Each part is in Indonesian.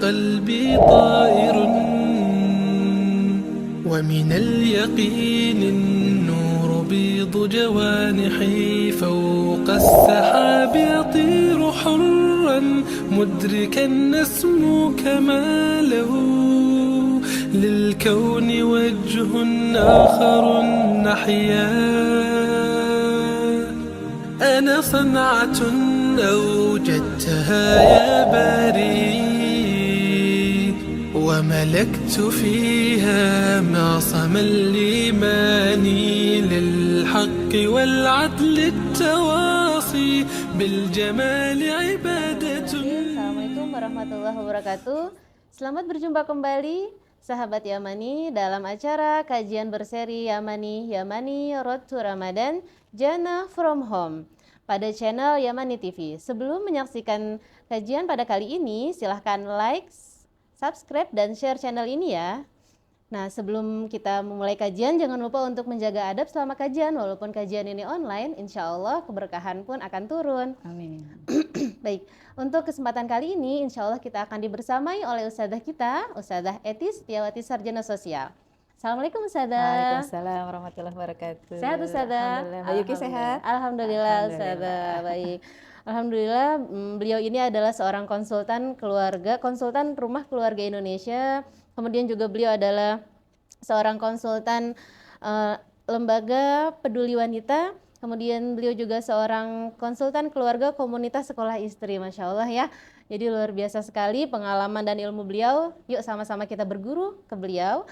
قلبي طائر ومن اليقين النور بيض جوانحي فوق السحاب يطير حرا مدركا نسمو كماله للكون وجه آخر نحيا أنا صنعة أوجدتها يا باري وملكت فيها معصم الإيمان للحق والعدل التواصي بالجمال عبادة. Assalamualaikum warahmatullahi wabarakatuh. Selamat berjumpa kembali sahabat Yamani dalam acara kajian berseri Yamani Road to Ramadan Jannah from Home pada channel Yamani TV. Sebelum menyaksikan kajian pada kali ini, silahkan like, subscribe, dan share channel ini ya. Nah, sebelum kita memulai kajian, jangan lupa untuk menjaga adab selama kajian. Walaupun kajian ini online, insya Allah keberkahan pun akan turun. Amin. Baik, untuk kesempatan kali ini, insya Allah kita akan dibersamai oleh Ustadzah kita, Ustadzah Eti Setiawati Sarjana Sosial. Assalamualaikum Ustadzah. Waalaikumsalam warahmatullahi wabarakatuh. Sehat Ustadzah? Alhamdulillah. Mbak Yuki sehat? Alhamdulillah Ustadzah, baik. Alhamdulillah, beliau ini adalah seorang konsultan keluarga, konsultan rumah keluarga Indonesia. Kemudian juga beliau adalah seorang konsultan lembaga peduli wanita. Kemudian beliau juga seorang konsultan keluarga komunitas sekolah istri, Masya Allah ya. Jadi luar biasa sekali pengalaman dan ilmu beliau. Yuk sama-sama kita berguru ke beliau.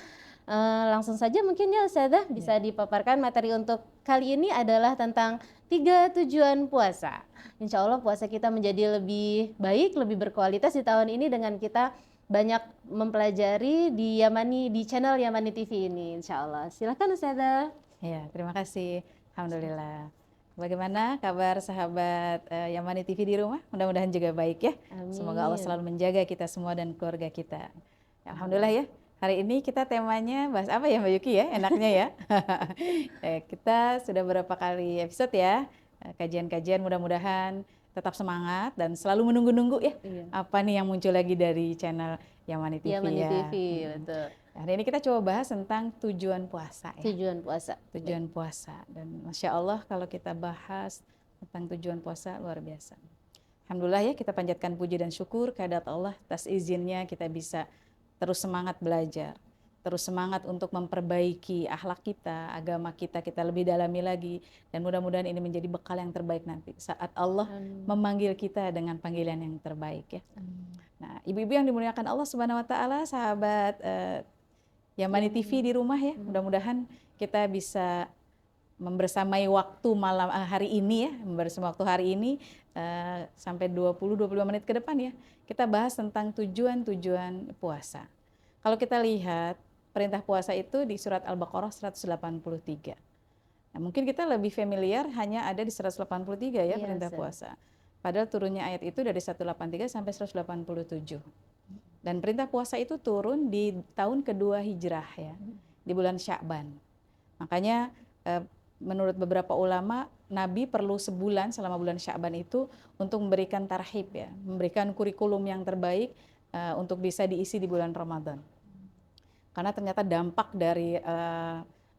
Langsung saja mungkin ya Ustadzah bisa dipaparkan materi untuk kali ini adalah tentang 3 tujuan puasa. Insya Allah puasa kita menjadi lebih baik, lebih berkualitas di tahun ini dengan kita banyak mempelajari di channel Yamani TV ini, Insya Allah. Silakan Ustadzah. Ya, terima kasih. Alhamdulillah. Bagaimana kabar sahabat Yamani TV di rumah? Mudah-mudahan juga baik ya. Amin. Semoga Allah selalu menjaga kita semua dan keluarga kita. Alhamdulillah ya. Hari ini kita temanya bahas apa ya Mbak Yuki ya? Enaknya ya. Kita sudah beberapa kali episode ya. Kajian-kajian, mudah-mudahan tetap semangat dan selalu menunggu-nunggu ya. Iya. Apa nih yang muncul lagi dari channel Yamani TV Yamani ya. TV, betul. Hari ini kita coba bahas tentang tujuan puasa ya. Tujuan puasa. Tujuan puasa. Dan Masya Allah kalau kita bahas tentang tujuan puasa luar biasa. Alhamdulillah ya, kita panjatkan puji dan syukur kehadirat Allah atas izinnya kita bisa terus semangat belajar, terus semangat untuk memperbaiki akhlak kita, agama kita lebih dalami lagi, dan mudah-mudahan ini menjadi bekal yang terbaik nanti saat Allah memanggil kita dengan panggilan yang terbaik ya. Nah, ibu-ibu yang dimuliakan Allah Subhanahu Wa Taala, sahabat Yamani TV di rumah ya, mudah-mudahan kita bisa membersamai waktu malam hari ini ya, membersamai waktu hari ini sampai 20-25 menit ke depan ya. Kita bahas tentang tujuan-tujuan puasa. Kalau kita lihat perintah puasa itu di surat Al-Baqarah 183. Nah, mungkin kita lebih familiar hanya ada di 183 ya perintah puasa. Padahal turunnya ayat itu dari 183 sampai 187. Dan perintah puasa itu turun di tahun kedua hijrah ya, di bulan Sya'ban. Makanya menurut beberapa ulama, Nabi perlu sebulan selama bulan Sya'ban itu untuk memberikan tarhib ya, memberikan kurikulum yang terbaik untuk bisa diisi di bulan Ramadan. Karena ternyata dampak dari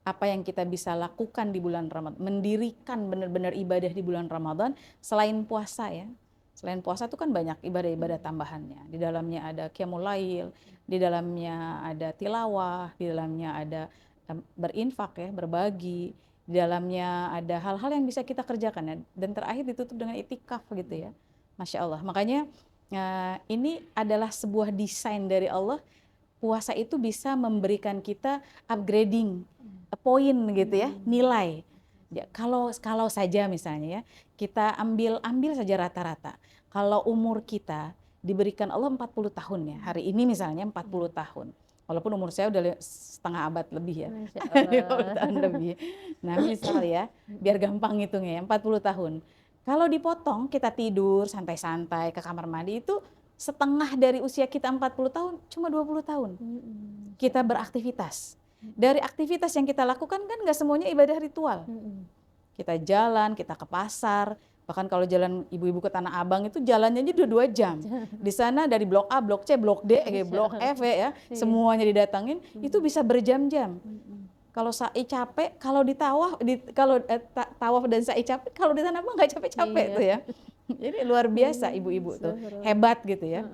apa yang kita bisa lakukan di bulan Ramadan, mendirikan benar-benar ibadah di bulan Ramadan selain puasa ya. Selain puasa itu kan banyak ibadah-ibadah tambahannya. Di dalamnya ada qiyamul lail, di dalamnya ada tilawah, di dalamnya ada berinfak ya, berbagi, di dalamnya ada hal-hal yang bisa kita kerjakan ya. Dan terakhir ditutup dengan itikaf gitu ya. Masya Allah. Makanya ini adalah sebuah desain dari Allah. Puasa itu bisa memberikan kita upgrading poin gitu ya, nilai. Ya, kalau saja misalnya ya, kita ambil saja rata-rata. Kalau umur kita diberikan Allah 40 tahun ya, hari ini misalnya 40 tahun. Walaupun umur saya udah setengah abad lebih ya. 50 tahun lebih. Nah misal ya, biar gampang hitungnya ya, 40 tahun. Kalau dipotong kita tidur santai-santai ke kamar mandi itu setengah dari usia kita 40 tahun, cuma 20 tahun. Kita beraktivitas. Dari aktivitas yang kita lakukan kan nggak semuanya ibadah ritual. Kita jalan, kita ke pasar, Bahkan kalau jalan ibu-ibu ke Tanah Abang itu jalannya aja udah 2 jam. Di sana dari blok A, blok C, blok D, blok F ya, semuanya didatangin, itu bisa berjam-jam. Kalau sa'i capek, kalau di tawaf, tawaf dan sa'i capek, kalau di Tanah Abang nggak capek-capek tuh ya. Jadi luar biasa ibu-ibu tuh, hebat gitu ya.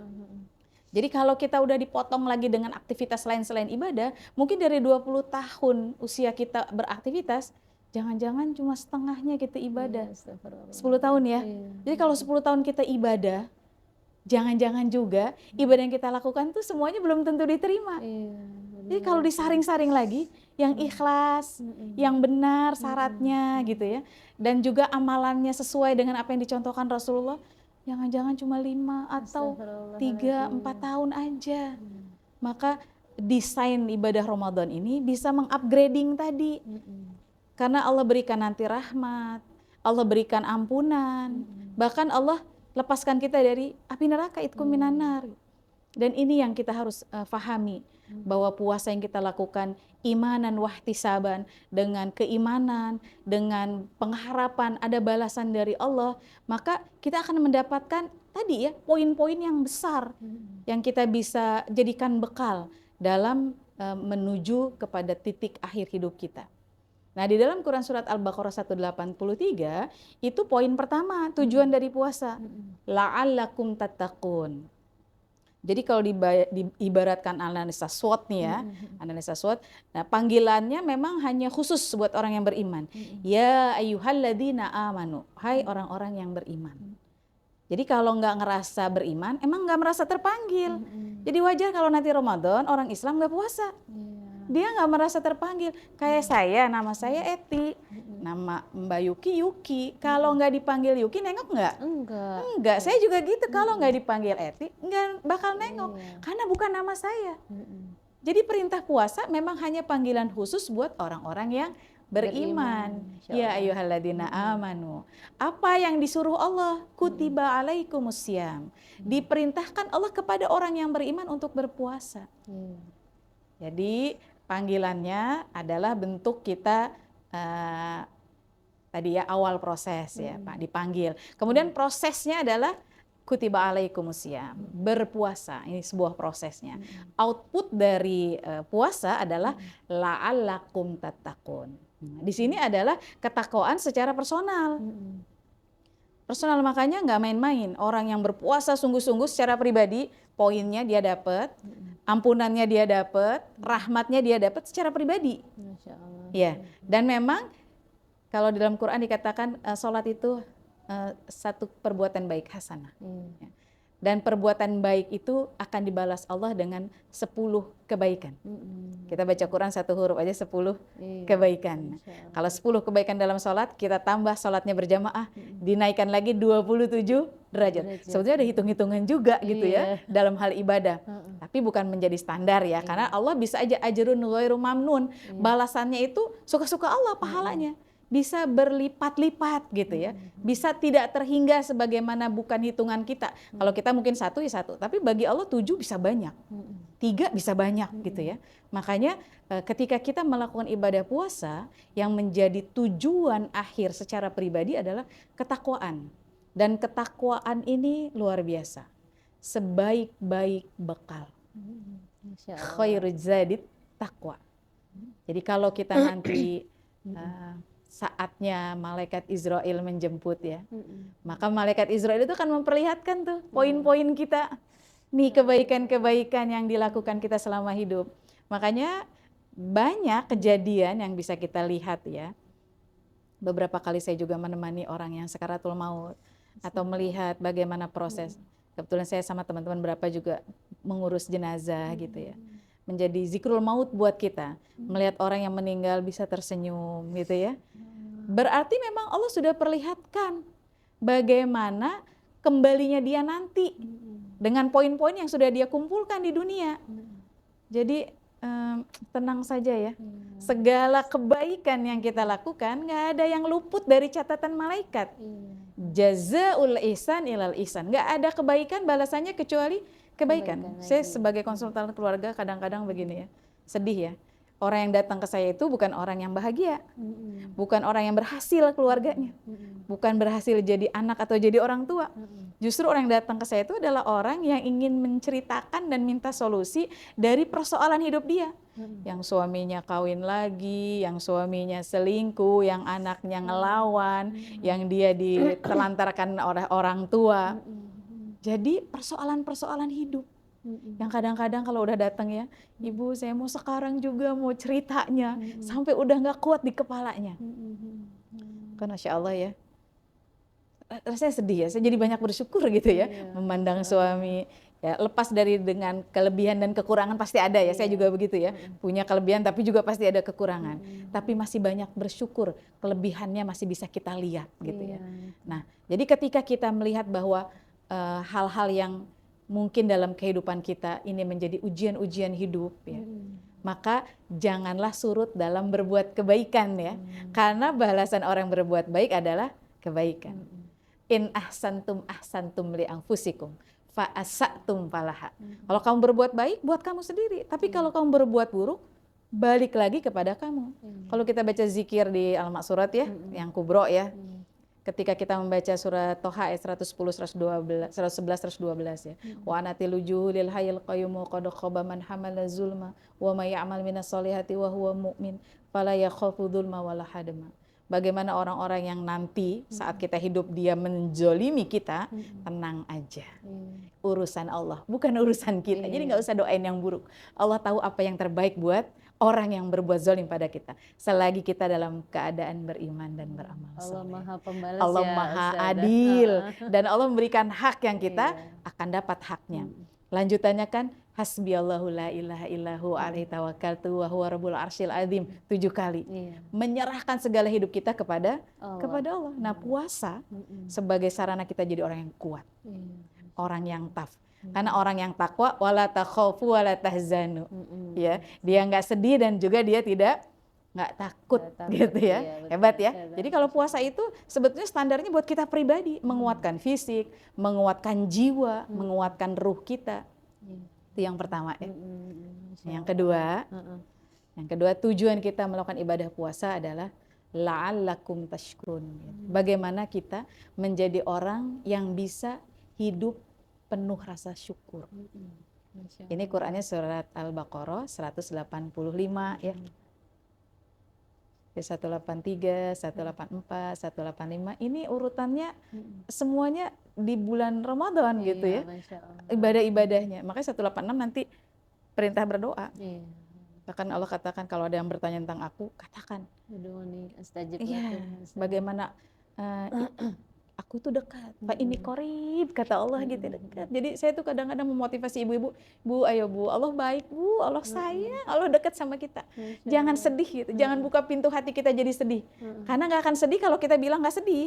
Jadi kalau kita udah dipotong lagi dengan aktivitas lain selain ibadah, mungkin dari 20 tahun usia kita beraktivitas, jangan-jangan cuma setengahnya kita ibadah. 10 tahun ya. Jadi kalau 10 tahun kita ibadah, jangan-jangan juga ibadah yang kita lakukan tuh semuanya belum tentu diterima. Jadi kalau disaring-saring lagi, yang ikhlas, yang benar syaratnya gitu ya, dan juga amalannya sesuai dengan apa yang dicontohkan Rasulullah, jangan-jangan cuma 5 atau 3-4 tahun aja. Maka desain ibadah Ramadan ini bisa mengupgrading tadi. Karena Allah berikan nanti rahmat, Allah berikan ampunan, bahkan Allah lepaskan kita dari api neraka, itqum minan nar. Dan ini yang kita harus fahami, bahwa puasa yang kita lakukan imanan wahtisaban, dengan keimanan, dengan pengharapan ada balasan dari Allah, maka kita akan mendapatkan tadi ya poin-poin yang besar yang kita bisa jadikan bekal dalam menuju kepada titik akhir hidup kita. Nah, di dalam Quran surat Al-Baqarah 183 itu poin pertama tujuan dari puasa, la'allakum tattaqun. Jadi kalau diibaratkan analisa SWOT nih ya, analisa SWOT, nah panggilannya memang hanya khusus buat orang yang beriman. Ya ayyuhalladzina amanu, hai orang-orang yang beriman. Jadi kalau nggak ngerasa beriman, emang nggak merasa terpanggil. Jadi wajar kalau nanti Ramadan orang Islam nggak puasa. Dia nggak merasa terpanggil. Kayak saya, nama saya Eti, nama Mbak Yuki Yuki. Kalau nggak dipanggil Yuki, nengok nggak? Enggak. Saya juga gitu. Kalau nggak dipanggil Eti, nggak bakal nengok. Karena bukan nama saya. Jadi perintah puasa memang hanya panggilan khusus buat orang-orang yang beriman. Ya ayyuhalladzina amanu. Apa yang disuruh Allah? Kutiba alaikumusiyam. Diperintahkan Allah kepada orang yang beriman untuk berpuasa. Jadi panggilannya adalah bentuk kita tadi ya awal proses ya Pak, dipanggil. Kemudian prosesnya adalah kutiba alaikumusiyam, berpuasa. Ini sebuah prosesnya. Output dari puasa adalah la'allakum tattaqun. Di sini adalah ketakwaan secara personal. Personal, makanya nggak main-main. Orang yang berpuasa sungguh-sungguh secara pribadi, poinnya dia dapat, ampunannya dia dapat, rahmatnya dia dapat secara pribadi. Masya Allah. Ya, dan memang kalau di dalam Quran dikatakan sholat itu satu perbuatan baik hasanah. Ya. Dan perbuatan baik itu akan dibalas Allah dengan 10 kebaikan. Kita baca Quran 1 huruf aja 10 kebaikan. Kalau 10 kebaikan dalam sholat, kita tambah sholatnya berjamaah, dinaikkan lagi 27 derajat. Sebetulnya ada hitung-hitungan juga gitu ya dalam hal ibadah. Tapi bukan menjadi standar ya, karena Allah bisa aja ajrun ghairu mamnun. Balasannya itu suka-suka Allah pahalanya. Bisa berlipat-lipat gitu ya, bisa tidak terhingga sebagaimana bukan hitungan kita. Kalau kita mungkin 1 ya 1, tapi bagi Allah 7 bisa banyak, 3 bisa banyak gitu ya. Makanya ketika kita melakukan ibadah puasa, yang menjadi tujuan akhir secara pribadi adalah ketakwaan. Dan ketakwaan ini luar biasa, sebaik-baik bekal. Khairuz zadit taqwa. Jadi kalau kita nanti saatnya malaikat Israel menjemput ya, maka malaikat Israel itu akan memperlihatkan tuh poin-poin kita, nih kebaikan-kebaikan yang dilakukan kita selama hidup. Makanya banyak kejadian yang bisa kita lihat ya. Beberapa kali saya juga menemani orang yang sakaratul maut atau melihat bagaimana proses. Kebetulan saya sama teman-teman berapa juga mengurus jenazah gitu ya. Menjadi zikrul maut buat kita, melihat orang yang meninggal bisa tersenyum gitu ya. Berarti memang Allah sudah perlihatkan bagaimana kembalinya dia nanti dengan poin-poin yang sudah dia kumpulkan di dunia. Jadi tenang saja ya, segala kebaikan yang kita lakukan nggak ada yang luput dari catatan malaikat. Jazaul ihsan ilal ihsan, nggak ada kebaikan balasannya kecuali kebaikan. Saya sebagai konsultan keluarga kadang-kadang begini ya, sedih ya. orang yang datang ke saya itu bukan orang yang bahagia, bukan orang yang berhasil keluarganya, bukan berhasil jadi anak atau jadi orang tua. Justru orang yang datang ke saya itu adalah orang yang ingin menceritakan dan minta solusi dari persoalan hidup dia. Yang suaminya kawin lagi, yang suaminya selingkuh, yang anaknya ngelawan, yang dia ditelantarkan oleh orang tua. Jadi persoalan-persoalan hidup. Yang kadang-kadang kalau udah datang ya, ibu saya mau sekarang juga mau ceritanya, sampai udah nggak kuat di kepalanya. Kan Masya Allah ya, rasanya sedih ya, saya jadi banyak bersyukur gitu ya, memandang suami. Ya, lepas dari dengan kelebihan dan kekurangan pasti ada ya, saya juga begitu ya, punya kelebihan tapi juga pasti ada kekurangan. Tapi masih banyak bersyukur, kelebihannya masih bisa kita lihat gitu ya. Nah, jadi ketika kita melihat bahwa hal-hal yang mungkin dalam kehidupan kita ini menjadi ujian-ujian hidup ya, maka janganlah surut dalam berbuat kebaikan ya, karena balasan orang berbuat baik adalah kebaikan. In ahsantum li anfusikum fa asatum falaha. Kalau kamu berbuat baik buat kamu sendiri, tapi kalau kamu berbuat buruk balik lagi kepada kamu. Kalau kita baca zikir di Al-Ma'surat ya, yang kubro ya, ketika kita membaca surat Toha ayat 110, 111, 112 ya. Wa anatil wujuhil hayyil qayyum qad khaba man hamala zulma wa may ya'mal minas solihati wa huwa mu'min fala yakhafu dzulma wala hadma. Bagaimana orang-orang yang nanti saat kita hidup dia menzolimi kita, tenang aja. Urusan Allah, bukan urusan kita. Jadi nggak usah doain yang buruk. Allah tahu apa yang terbaik buat orang yang berbuat zalim pada kita. Selagi kita dalam keadaan beriman dan beramal saleh. Allah Maha Pembalas Allah ya, Maha Ustazah. adil. Dan Allah memberikan hak yang kita akan dapat haknya. Lanjutannya kan, hasbiyallahu la ilaha illahu alaihi tawakkaltu wa huwa rabbul arsyil azim 7 kali. Menyerahkan segala hidup kita kepada Allah. Nah, puasa sebagai sarana kita jadi orang yang kuat. Orang yang tough. Karena orang yang takwa wala takhafu wala tahzanu. Ya, dia nggak sedih dan juga dia nggak takut gitu ya. Hebat ya. Jadi kalau puasa itu sebetulnya standarnya buat kita pribadi, menguatkan fisik, menguatkan jiwa, menguatkan ruh kita. Itu yang pertama ya. Yang kedua tujuan kita melakukan ibadah puasa adalah la'allakum tashkurun. Bagaimana kita menjadi orang yang bisa hidup penuh rasa syukur. Ini Qur'annya surat Al-Baqarah 185 ya. 183, 184, 185 ini urutannya semuanya di bulan Ramadan gitu ya. Ibadah-ibadahnya. Makanya 186 nanti perintah berdoa. Bahkan Allah katakan kalau ada yang bertanya tentang aku, katakan. Bagaimana aku tuh dekat, Pak ini korib, kata Allah gitu dekat. Jadi saya tuh kadang-kadang memotivasi ibu-ibu, Bu ayo Bu, Allah baik Bu, Allah sayang, Allah dekat sama kita. Jangan sedih gitu, jangan buka pintu hati kita jadi sedih. Karena nggak akan sedih kalau kita bilang nggak sedih.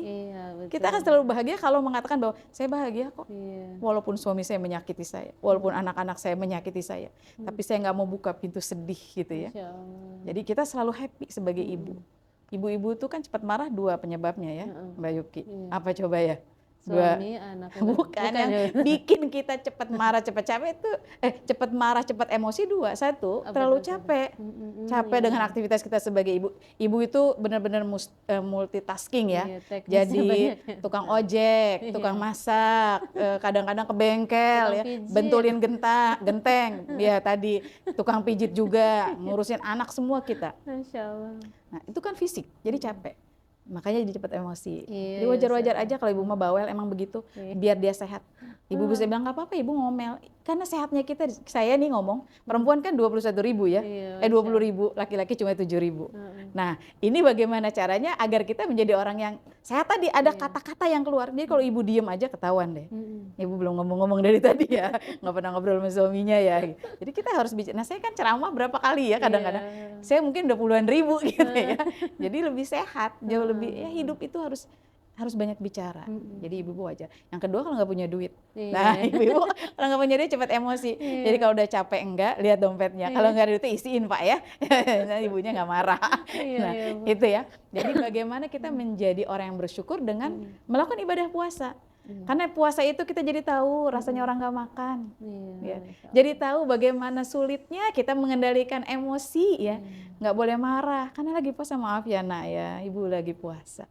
Kita akan selalu bahagia kalau mengatakan bahwa saya bahagia kok. Walaupun suami saya menyakiti saya, walaupun anak-anak saya menyakiti saya, tapi saya nggak mau buka pintu sedih gitu ya. Jadi kita selalu happy sebagai ibu. Ibu-ibu itu kan cepat marah 2 penyebabnya ya, Mbak Yuki. Apa coba ya? Suami, anak. Bukan yang bikin kita cepat marah, cepat capek itu, cepat marah, cepat emosi 2. 1, terlalu capek. Capek dengan aktivitas kita sebagai ibu. Ibu itu benar-benar multitasking ya. Jadi tukang ojek, tukang masak, kadang-kadang ke bengkel ya, bentulin genteng. Ya tadi tukang pijit juga, ngurusin anak semua kita. Masya Allah. Nah, itu kan fisik, jadi capek. Makanya jadi cepat emosi. Jadi wajar-wajar aja kalau ibu mah bawel, emang begitu. Biar dia sehat. Ibu bisa bilang nggak apa-apa, ibu ngomel. Karena sehatnya kita, saya nih ngomong, perempuan kan 21.000 ya, 20.000, laki-laki cuma 7.000. Nah, ini bagaimana caranya agar kita menjadi orang yang sehat tadi, ada kata-kata yang keluar. Jadi kalau ibu diem aja ketahuan deh. Ibu belum ngomong-ngomong dari tadi ya, nggak pernah ngobrol sama suaminya ya. Jadi kita harus bicara. Nah, saya kan ceramah berapa kali ya kadang-kadang. Saya mungkin udah puluhan ribu gitu ya. Jadi lebih sehat, jauh lebih, ya hidup itu harus banyak bicara. Jadi ibu wajar. Yang kedua kalau nggak punya duit. Nah ibu kalau nggak punya duit cepat emosi. Jadi kalau udah capek enggak, lihat dompetnya. Kalau nggak ada duitnya isiin Pak ya. Nah, ibunya nggak marah. Nah itu ya. Jadi bagaimana kita menjadi orang yang bersyukur dengan melakukan ibadah puasa. Karena puasa itu kita jadi tahu rasanya orang gak makan. Iya, Ya. Masya Allah. Jadi tahu bagaimana sulitnya kita mengendalikan emosi ya. Nggak boleh marah karena lagi puasa, maaf ya nak ya, ibu lagi puasa.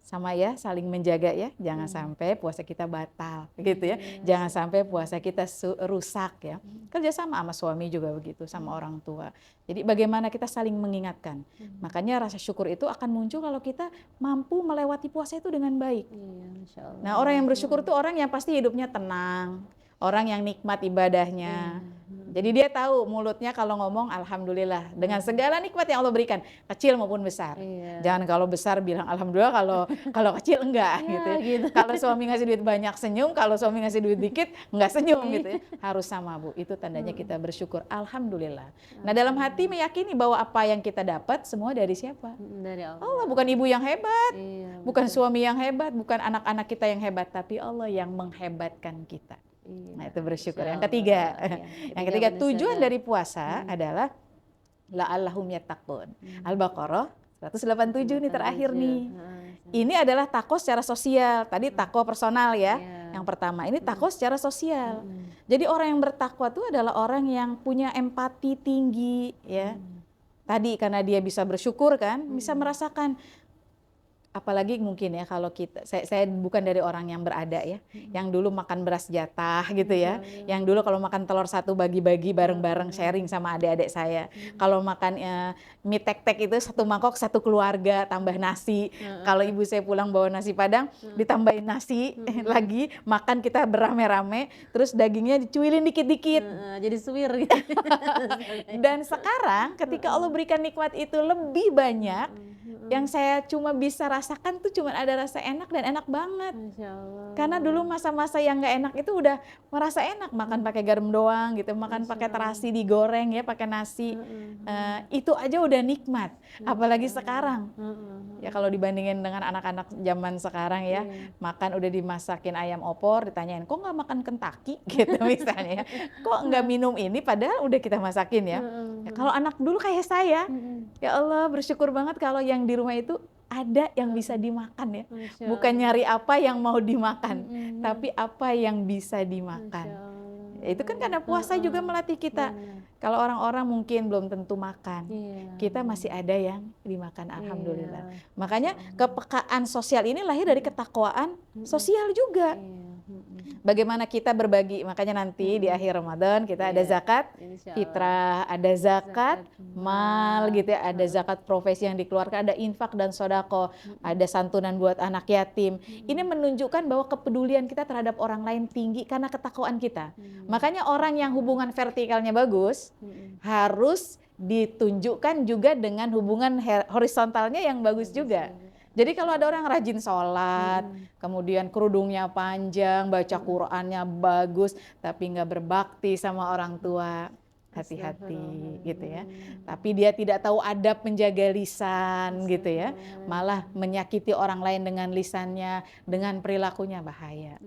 Sama ya, saling menjaga ya. Jangan sampai puasa kita batal gitu ya. Jangan sampai puasa kita rusak ya. Kerjasama sama suami juga begitu, sama orang tua. Jadi bagaimana kita saling mengingatkan. Makanya rasa syukur itu akan muncul kalau kita mampu melewati puasa itu dengan baik. Iya, Masya Allah. Nah, orang yang bersyukur itu orang yang pasti hidupnya tenang, orang yang nikmat ibadahnya. Jadi dia tahu mulutnya kalau ngomong alhamdulillah dengan segala nikmat yang Allah berikan, kecil maupun besar. Iya. Jangan kalau besar bilang alhamdulillah, kalau kecil enggak Ya, gitu. gitu. Kalau suami ngasih duit banyak senyum, kalau suami ngasih duit dikit enggak senyum gitu ya. Harus sama, Bu. Itu tandanya kita bersyukur, alhamdulillah. Nah, dalam hati meyakini bahwa apa yang kita dapat semua dari siapa? Dari Allah. Allah, bukan ibu yang hebat. Iya, Bukan suami yang hebat, bukan anak-anak kita yang hebat, tapi Allah yang menghebatkan kita. iya. Nah, itu bersyukur. Masya Yang ketiga, Allah. yang ketiga benar tujuan sadar. dari puasa adalah la'allahum yattaqun. Al-Baqarah 187 nih terakhir nih. Ini adalah takwa secara sosial. Tadi takwa personal ya. Iya. Yang pertama, ini takwa secara sosial. Jadi orang yang bertakwa itu adalah orang yang punya empati tinggi ya. Tadi karena dia bisa bersyukur kan, bisa merasakan. Apalagi mungkin ya kalau kita, saya bukan dari orang yang berada ya, yang dulu makan beras jatah gitu ya, yang dulu kalau makan telur satu bagi-bagi bareng-bareng sharing sama adik-adik saya. Kalau makan mie tek-tek itu satu mangkok satu keluarga tambah nasi. Kalau ibu saya pulang bawa nasi padang, ditambahin nasi lagi, makan kita beramai-ramai, terus dagingnya dicuilin dikit-dikit. Jadi suwir gitu. Dan sekarang ketika Allah berikan nikmat itu lebih banyak, yang saya cuma bisa rasakan tuh cuma ada rasa enak dan enak banget. Masya Allah. Karena dulu masa-masa yang nggak enak itu udah merasa enak, makan pakai garam doang gitu, makan pakai terasi digoreng ya pakai nasi, itu aja udah nikmat. Apalagi sekarang, ya kalau dibandingin dengan anak-anak zaman sekarang ya, makan udah dimasakin ayam opor, ditanyain kok nggak makan Kentucky gitu misalnya, kok nggak minum ini padahal udah kita masakin ya. Ya kalau anak dulu kayak saya, ya Allah bersyukur banget kalau yang di rumah itu ada yang bisa dimakan ya. Masya Bukan Allah. nyari apa yang mau dimakan, tapi apa yang bisa dimakan. Masya Allah. Ya, itu kan karena puasa juga melatih kita. Kalau orang-orang mungkin belum tentu makan, Iya. kita masih ada yang dimakan, alhamdulillah. Iya. Makanya kepekaan sosial ini lahir dari ketakwaan sosial juga. Iya. Bagaimana kita berbagi, makanya nanti di akhir Ramadan kita ada zakat Insya Allah. fitrah, ada zakat mal gitu ya, ada zakat profesi yang dikeluarkan, ada infak dan sodako, ada santunan buat anak yatim. Ini menunjukkan bahwa kepedulian kita terhadap orang lain tinggi karena ketakwaan kita. Makanya orang yang hubungan vertikalnya bagus harus ditunjukkan juga dengan hubungan horizontalnya yang bagus juga. Jadi kalau ada orang rajin sholat, kemudian kerudungnya panjang, baca Qur'annya bagus, tapi nggak berbakti sama orang tua, hati-hati gitu ya. Tapi dia tidak tahu adab menjaga lisan gitu ya, malah menyakiti orang lain dengan lisannya, dengan perilakunya, bahaya.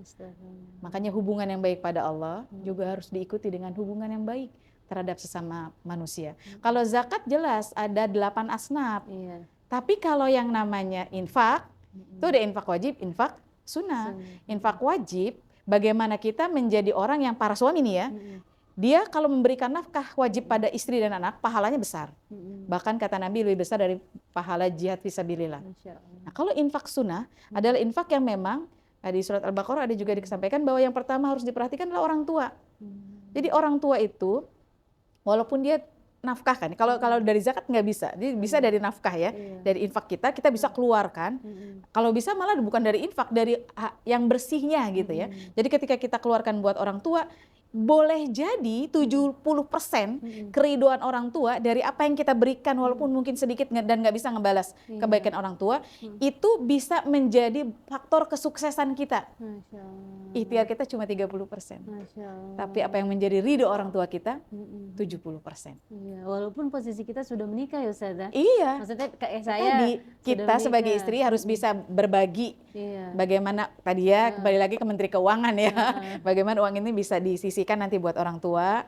Makanya hubungan yang baik pada Allah juga harus diikuti dengan hubungan yang baik terhadap sesama manusia. Kalau zakat jelas ada 8 asnaf. Iya. Tapi kalau yang namanya infak, itu ada infak wajib, infak sunnah. Infak wajib, bagaimana kita menjadi orang yang para suami nih ya, dia kalau memberikan nafkah wajib pada istri dan anak, pahalanya besar. Bahkan kata Nabi lebih besar dari pahala jihad fisabilillah. Masya Allah. Nah, kalau infak sunnah adalah infak yang memang di surat Al-Baqarah ada juga disampaikan bahwa yang pertama harus diperhatikan adalah orang tua. Jadi orang tua itu walaupun dia nafkah kan, kalau dari zakat nggak bisa, jadi bisa dari nafkah ya, dari infak kita bisa keluarkan. Kalau bisa malah bukan dari infak, dari yang bersihnya gitu ya. Jadi ketika kita keluarkan buat orang tua, boleh jadi 70% keriduan orang tua dari apa yang kita berikan walaupun mungkin sedikit dan nggak bisa ngebalas kebaikan orang tua, itu bisa menjadi faktor kesuksesan kita. Masya Allah. Ikhtiar kita cuma 30%. Masya Allah. Tapi apa yang menjadi ridho orang tua kita 70%. Iya, walaupun posisi kita sudah menikah ya Ustazah. Iya. Maksudnya kayak saya Tadi sudah kita sebagai menikah. istri harus bisa berbagi. Iya. Bagaimana tadi ya kembali lagi ke Menteri Keuangan ya. Bagaimana uang ini bisa disisihkan nanti buat orang tua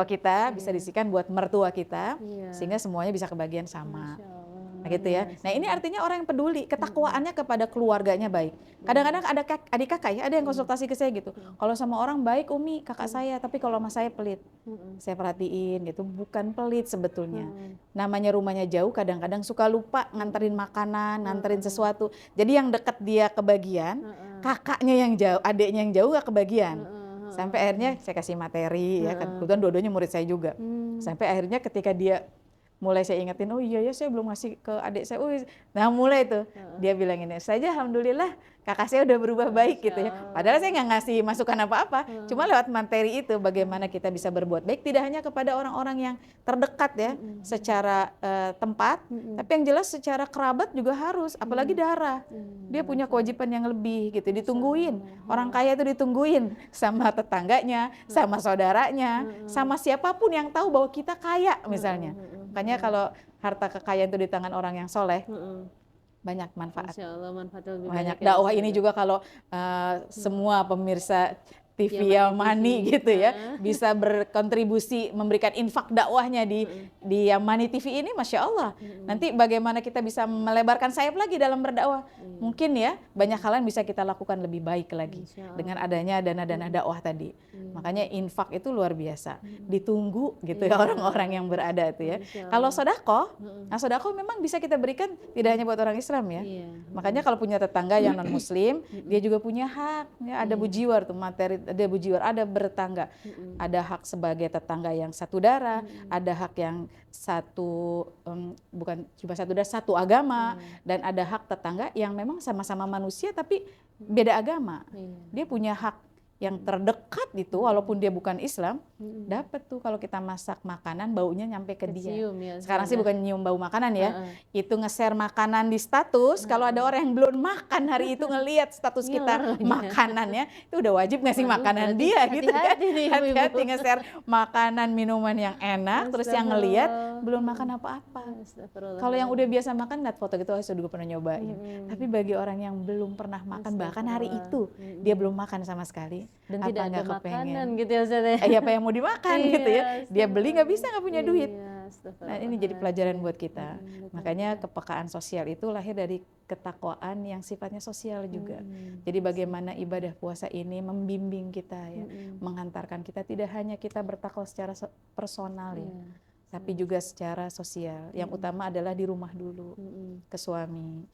kita bisa disisihkan buat mertua kita, Iya. sehingga semuanya bisa kebagian sama. Masya Allah. Nah, gitu ya. Nah, ini artinya orang yang peduli, ketakwaannya kepada keluarganya baik. Kadang-kadang ada adik kakak ya, ada yang konsultasi ke saya gitu. Kalau sama orang baik Umi, kakak saya, tapi kalau sama saya pelit. Saya perhatiin gitu, bukan pelit sebetulnya. Namanya rumahnya jauh, kadang-kadang suka lupa nganterin makanan, nganterin sesuatu. Jadi yang dekat dia kebagian, kakaknya yang jauh, adiknya yang jauh gak kebagian. Sampai akhirnya saya kasih materi ya, kebetulan dua-duanya murid saya juga. Sampai akhirnya ketika dia mulai saya ingetin, oh iya ya saya belum ngasih ke adik saya. Nah mulai tuh dia bilang ini, saja alhamdulillah kakak saya udah berubah baik gitu ya. Padahal saya nggak ngasih masukan apa-apa, cuma lewat materi itu bagaimana kita bisa berbuat baik tidak hanya kepada orang-orang yang terdekat ya, secara tempat, tapi yang jelas secara kerabat juga harus, apalagi darah. Dia punya kewajiban yang lebih gitu, ditungguin. Orang kaya itu ditungguin sama tetangganya, sama saudaranya, sama siapapun yang tahu bahwa kita kaya misalnya. Makanya kalau harta kekayaan itu di tangan orang yang soleh, banyak manfaat. Insya Allah manfaatnya lebih Banyak ya, dakwah Ustazah. ini juga kalau semua pemirsa TV Yamani gitu ya bisa berkontribusi memberikan infak dakwahnya di Yamani TV ini, Masya Allah. Nanti bagaimana kita bisa melebarkan sayap lagi dalam berdakwah. Mungkin ya banyak hal yang bisa kita lakukan lebih baik lagi dengan adanya dana-dana dakwah tadi. Makanya infak itu luar biasa. Ditunggu gitu ya orang-orang yang berada itu ya. Kalau sedekah, nah sedekah memang bisa kita berikan tidak hanya buat orang Islam ya. Makanya kalau punya tetangga yang non Muslim, dia juga punya hak. Ya, ada bujiwar tuh materi, ada bujiwar, ada bertetangga. Ada hak sebagai tetangga yang satu darah, ada hak yang satu bukan cuma satu darah, satu agama, dan ada hak tetangga yang memang sama-sama manusia tapi beda agama. Dia punya hak yang terdekat itu walaupun dia bukan Islam, dapat tuh kalau kita masak makanan baunya nyampe ke dia. Kecium ya, Sekarang sih bukan nyium bau makanan ya, itu nge-share makanan di status. Kalau ada orang yang belum makan hari itu ngelihat status kita makanannya, itu udah wajib ngasih makanan dia gitu kan. Hati-hati nge-share makanan minuman yang enak, terus yang ngelihat belum makan apa-apa. Kalau yang udah biasa makan lihat foto gitu, saya juga pernah nyobain. Tapi bagi orang yang belum pernah makan, bahkan hari itu dia belum makan sama sekali, dan apa tidak ada nggak makanan kepengen gitu ya Ustaz ya. apa yang mau dimakan gitu ya, dia beli nggak bisa, nggak punya duit. Astagfirullah. Nah ini jadi pelajaran buat kita. Makanya kepekaan sosial itu lahir dari ketakwaan yang sifatnya sosial juga. Jadi bagaimana ibadah puasa ini membimbing kita ya, menghantarkan kita tidak hanya kita bertakwa secara personal ya, tapi juga secara sosial. Yang utama adalah di rumah dulu, ke suami.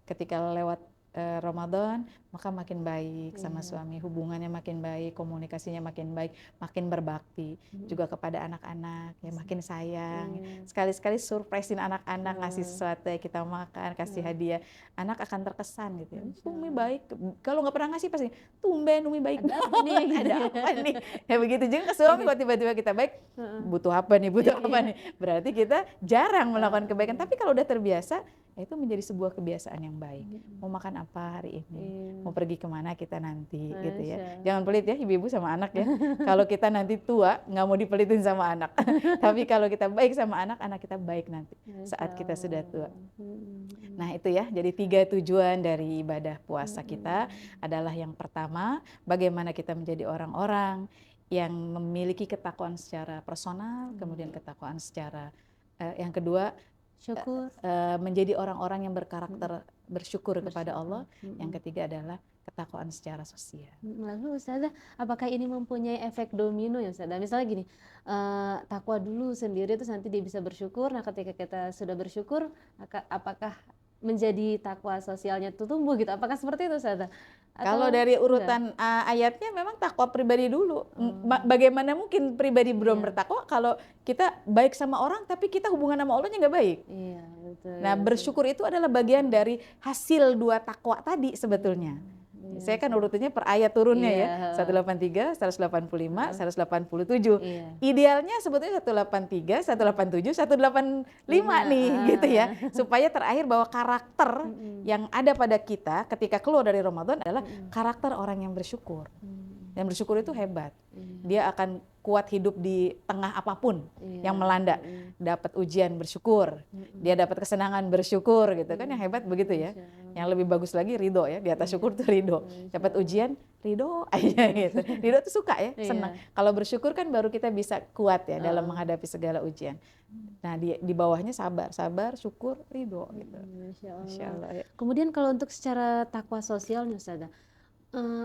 Ketika lewat Ramadan, maka makin baik sama suami, hubungannya makin baik, komunikasinya makin baik, makin berbakti juga kepada anak-anak ya, makin sayang. Sekali-sekali surprisein anak-anak, ngasih sesuatu yang kita makan, kasih hadiah, anak akan terkesan gitu ya. Umi baik, kalau nggak pernah ngasih pasti tumben Umi baik, ada apa nih, ada apa nih, ya begitu juga ke suami. Kalau tiba-tiba kita baik, butuh apa nih, berarti kita jarang melakukan kebaikan. Tapi kalau udah terbiasa, itu menjadi sebuah kebiasaan yang baik. Mau makan apa hari ini, mau pergi kemana kita nanti gitu ya. Jangan pelit ya ibu-ibu sama anak ya. Kalau kita nanti tua nggak mau dipelitin sama anak. Tapi kalau kita baik sama anak, anak kita baik nanti saat kita sudah tua. Nah itu ya, jadi 3 tujuan dari ibadah puasa kita adalah yang pertama, bagaimana kita menjadi orang-orang yang memiliki ketakwaan secara personal, kemudian ketakwaan secara yang kedua, syukur, menjadi orang-orang yang berkarakter bersyukur kepada Allah. Yang ketiga adalah ketakwaan secara sosial. Lalu Ustazah, apakah ini mempunyai efek domino ya Ustazah? Misalnya gini, takwa dulu sendiri terus nanti dia bisa bersyukur. Nah ketika kita sudah bersyukur, apakah menjadi takwa sosialnya itu tumbuh gitu? Apakah seperti itu Ustazah? Kalau dari urutan ayatnya memang takwa pribadi dulu. Bagaimana mungkin pribadi belum bertakwa kalau kita baik sama orang tapi kita hubungan sama Allahnya nggak baik. Iya, betul. Nah bersyukur itu adalah bagian dari hasil 2 takwa tadi sebetulnya. Saya kan urutannya per ayat turunnya ya, 183, 185, 187. Idealnya sebetulnya 183, 187, 185 nih gitu ya. Supaya terakhir bahwa karakter yang ada pada kita ketika keluar dari Ramadan adalah karakter orang yang bersyukur. Dan bersyukur itu hebat. Dia akan kuat hidup di tengah apapun yang melanda. Dapat ujian bersyukur, dia dapat kesenangan bersyukur gitu kan, yang hebat begitu ya. Yang lebih bagus lagi ridho ya, di atas syukur tuh ridho. Dapat ujian, ridho aja gitu. Ridho tuh suka ya, senang. Kalau bersyukur kan baru kita bisa kuat ya dalam menghadapi segala ujian. Nah di bawahnya sabar, syukur, ridho gitu. Masya Allah. Ya. Kemudian kalau untuk secara takwa sosial nih Ustazah,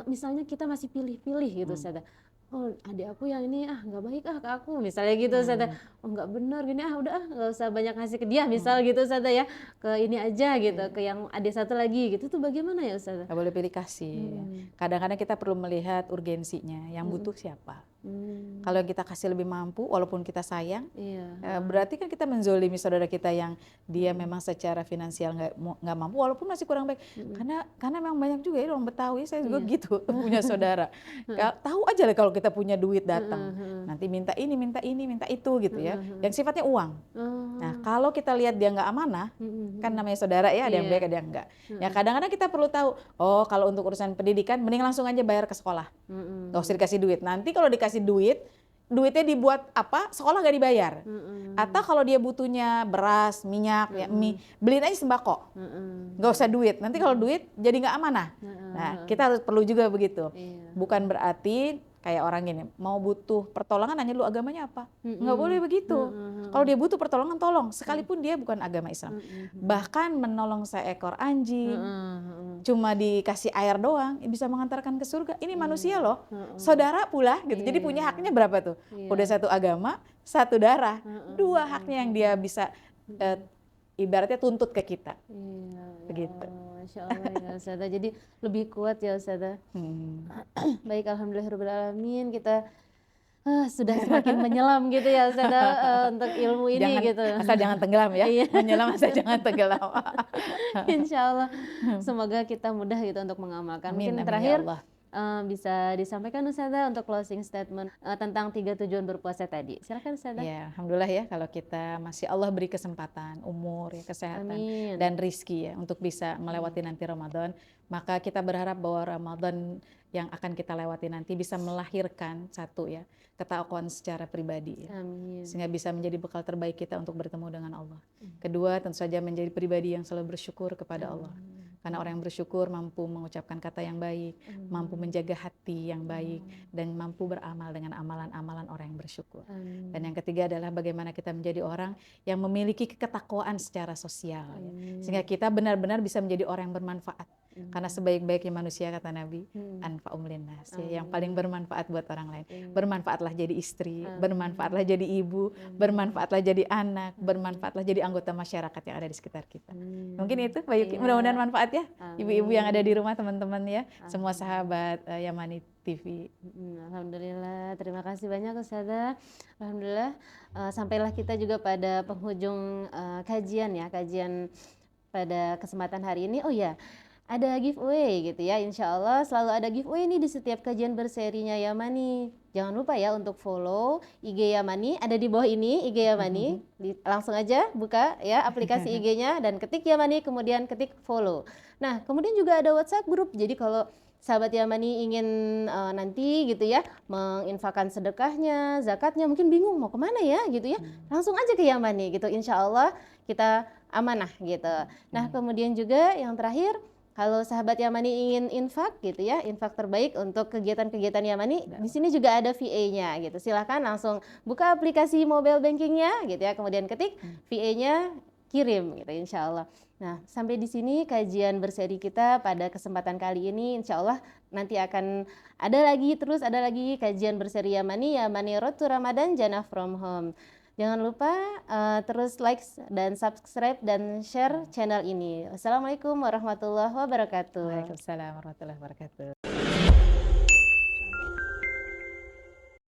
misalnya kita masih pilih-pilih gitu Ustazah, oh adik aku yang ini nggak baik ke aku misalnya gitu Ustazah, oh nggak benar gini udah nggak usah banyak ngasih ke dia misal gitu Ustazah ya, ke ini aja gitu, ke yang adik satu lagi gitu, tuh bagaimana ya Ustazah? Nggak boleh pilih kasih. Kadang-kadang kita perlu melihat urgensinya, yang butuh siapa. Kalau yang kita kasih lebih mampu, walaupun kita sayang, berarti kan kita menzolimi saudara kita yang dia memang secara finansial nggak mampu, walaupun masih kurang baik. Karena memang banyak juga ya orang Betawi, saya juga gitu punya saudara. Tahu aja lah kalau kita punya duit datang, nanti minta ini, minta itu gitu ya, yang sifatnya uang. Nah kalau kita lihat dia nggak amanah, kan namanya saudara ya, ada yang baik ada yang enggak. Ya kadang-kadang kita perlu tahu, oh kalau untuk urusan pendidikan, mending langsung aja bayar ke sekolah, nggak usah dikasih duit. Nanti kalau dikasih duitnya dibuat apa, sekolah nggak dibayar. Atau kalau dia butuhnya beras, minyak, ya, mie, beliin aja sembako, nggak usah duit. Nanti kalau duit jadi nggak amanah. Nah kita harus perlu juga begitu. Bukan berarti kayak orang gini, mau butuh pertolongan nanya lu agamanya apa, nggak boleh begitu. Kalau dia butuh pertolongan tolong, sekalipun dia bukan agama Islam. Bahkan menolong seekor anjing, cuma dikasih air doang, bisa mengantarkan ke surga. Ini manusia loh, saudara pula gitu. Jadi punya haknya berapa tuh? Udah satu agama, satu darah, dua haknya yang dia bisa ibaratnya tuntut ke kita. Begitu. Masya Allah ya Ustazah, jadi lebih kuat ya Ustazah. Baik, alhamdulillahirrahmanirrahim, kita sudah semakin menyelam gitu ya Ustazah untuk ilmu ini gitu. Asal jangan tenggelam ya, menyelam asal jangan tenggelam. Insya Allah, semoga kita mudah gitu untuk mengamalkan. Mungkin amin, terakhir ya Allah. Bisa disampaikan Ustazah untuk closing statement tentang 3 tujuan berpuasa tadi. Silakan Ustazah. Ya, alhamdulillah ya kalau kita masih Allah beri kesempatan, umur, ya, kesehatan, dan rizki ya untuk bisa melewati nanti Ramadan, maka kita berharap bahwa Ramadan yang akan kita lewati nanti bisa melahirkan satu ya ketakwaan secara pribadi ya. Sehingga bisa menjadi bekal terbaik kita untuk bertemu dengan Allah. Kedua, tentu saja menjadi pribadi yang selalu bersyukur kepada Allah. Karena orang yang bersyukur mampu mengucapkan kata yang baik, mampu menjaga hati yang baik, dan mampu beramal dengan amalan-amalan orang yang bersyukur. Dan yang ketiga adalah bagaimana kita menjadi orang yang memiliki ketakwaan secara sosial. Ya. Sehingga kita benar-benar bisa menjadi orang yang bermanfaat. Karena sebaik-baiknya manusia, kata Nabi, anfa'um linnas, ya, yang paling bermanfaat buat orang lain. Bermanfaatlah jadi istri, bermanfaatlah jadi ibu, bermanfaatlah jadi anak, bermanfaatlah jadi anggota masyarakat yang ada di sekitar kita. Mungkin itu, Mbak Yuki, mudah-mudahan manfaat ya, ibu-ibu yang ada di rumah, teman-teman ya, semua sahabat Yamani TV. Alhamdulillah, terima kasih banyak Ustazah. Alhamdulillah, sampailah kita juga pada penghujung kajian pada kesempatan hari ini. Oh ya, ada giveaway gitu ya, insya Allah selalu ada giveaway nih di setiap kajian berserinya Yamani. Jangan lupa ya untuk follow IG Yamani, ada di bawah ini IG Yamani. Langsung aja buka ya aplikasi IG-nya dan ketik Yamani, kemudian ketik follow. Nah kemudian juga ada WhatsApp group, jadi kalau sahabat Yamani ingin nanti gitu ya menginfakkan sedekahnya, zakatnya, mungkin bingung mau kemana ya gitu ya, langsung aja ke Yamani gitu, insya Allah kita amanah gitu. Nah kemudian juga yang terakhir, kalau sahabat Yamani ingin infak gitu ya, infak terbaik untuk kegiatan-kegiatan Yamani, di sini juga ada VA-nya gitu. Silahkan langsung buka aplikasi mobile bankingnya gitu ya, kemudian ketik VA-nya, kirim gitu insya Allah. Nah sampai di sini kajian berseri kita pada kesempatan kali ini, insya Allah nanti akan ada lagi kajian berseri Yamani Road to Ramadan Jannah from Home. Jangan lupa terus like dan subscribe dan share channel ini. Wassalamualaikum warahmatullahi wabarakatuh. Waalaikumsalam warahmatullahi wabarakatuh.